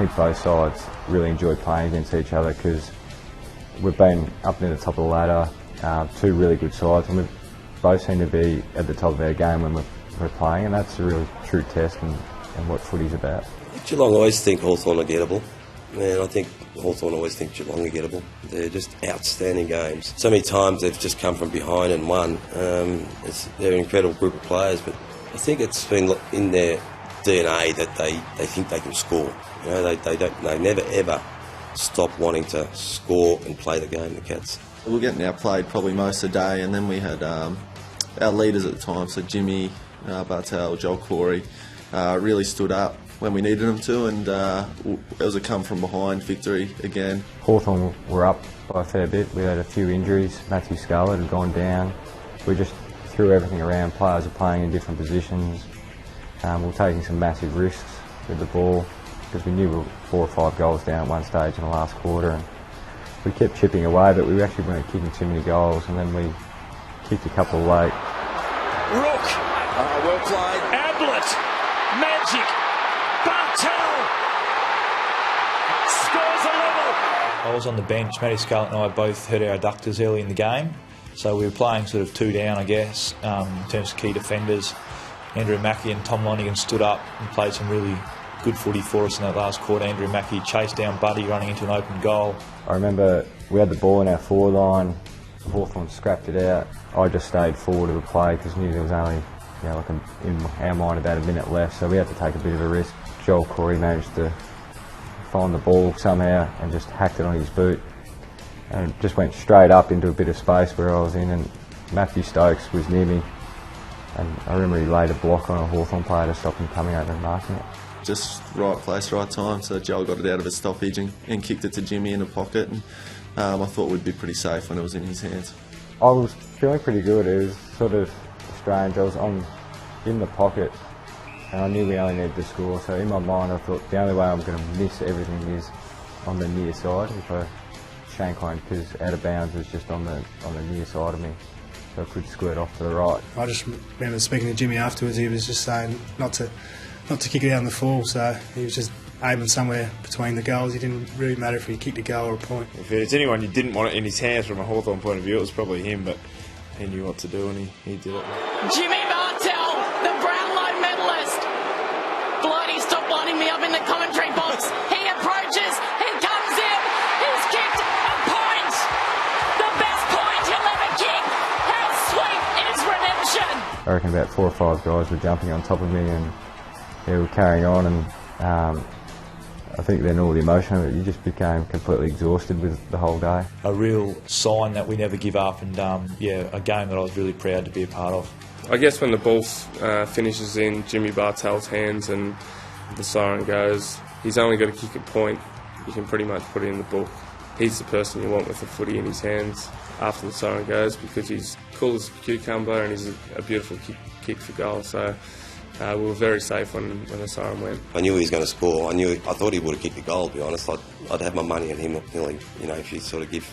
think both sides really enjoy playing against each other because we've been up near the top of the ladder, two really good sides, and we both seem to be at the top of our game when we're playing, and that's a really true test and what footy's about. Geelong always think Hawthorn are gettable, and I think Hawthorn always think Geelong are gettable. They're just outstanding games. So many times they've just come from behind and won. They're an incredible group of players, but I think it's been in their DNA that they think they can score. You know, they never ever stop wanting to score and play the game, the Cats. We were getting outplayed probably most of the day, and then we had our leaders at the time, so Jimmy, Bartel, Joel Corey, really stood up when we needed them to, and it was a come from behind victory again. Hawthorn were up by a fair bit. We had a few injuries. Matthew Scarlett had gone down. We just threw everything around. Players were playing in different positions. We were taking some massive risks with the ball because we knew we were 4 or 5 goals down at one stage in the last quarter, and we kept chipping away, but we actually weren't kicking too many goals, and then we kicked a couple late. Rook, well played. Ablett, magic. Bartel scores a level. I was on the bench. Matty Scarlett and I both hurt our adductors early in the game, so we were playing sort of 2 down, I guess, in terms of key defenders. Andrew Mackie and Tom Lonergan stood up and played some really good footy for us in that last quarter. Andrew Mackie chased down Buddy running into an open goal. I remember we had the ball in our forward line. Hawthorn scrapped it out. I just stayed forward of the play because I knew there was only, in our mind, about a minute left, so we had to take a bit of a risk. Joel Corey managed to find the ball somehow and just hacked it on his boot, and it just went straight up into a bit of space where I was in, and Matthew Stokes was near me, and I remember he laid a block on a Hawthorn player to stop him coming over and marking it. Just right place, right time, so Joel got it out of his stoppage and kicked it to Jimmy in the pocket, and I thought we'd be pretty safe when it was in his hands. I was feeling pretty good. It was sort of strange. I was in the pocket, and I knew we only needed to score, so in my mind I thought the only way I'm going to miss everything is on the near side. If I shank one, because out of bounds was just on the near side of me, so I could squirt off to the right. I just remember speaking to Jimmy afterwards. He was just saying not to kick it out in the full, so he was just aiming somewhere between the goals. It didn't really matter if he kicked a goal or a point. If there's anyone you didn't want it in his hands from a Hawthorn point of view, it was probably him, but he knew what to do and he did it. Jimmy Bartel, the Brownlow medalist. Bloody, stop lining me up in the commentary box. He approaches, he comes in, he's kicked a point. The best point he'll ever kick. How sweet is redemption? I reckon about 4 or 5 guys were jumping on top of me, and we were carrying on, and I think then all the emotion of it, you just became completely exhausted with the whole day. A real sign that we never give up, and a game that I was really proud to be a part of. I guess when the ball finishes in Jimmy Bartel's hands and the siren goes, he's only got to kick a point. You can pretty much put it in the book. He's the person you want with the footy in his hands after the siren goes, because he's cool as a cucumber and he's a beautiful kick for goal. So we were very safe when the siren went. I knew he was going to score. I thought he would have kicked the goal, to be honest. I'd have my money on him. If you sort of give,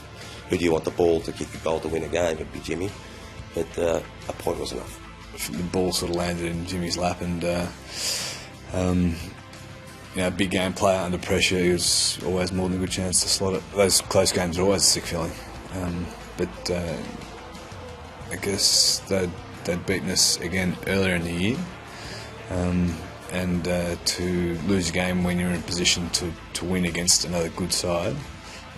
who do you want the ball to kick the goal to win a game, it'd be Jimmy. But a point was enough. The ball sort of landed in Jimmy's lap, and big game player under pressure, he was always more than a good chance to slot it. Those close games are always a sick feeling. But I guess they'd beaten us again earlier in the year. And to lose a game when you're in a position to win against another good side,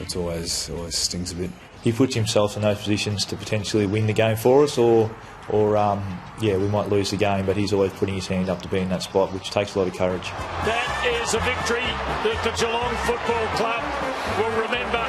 it always stings a bit. He puts himself in those positions to potentially win the game for us, or we might lose the game, but he's always putting his hand up to be in that spot, which takes a lot of courage. That is a victory that the Geelong Football Club will remember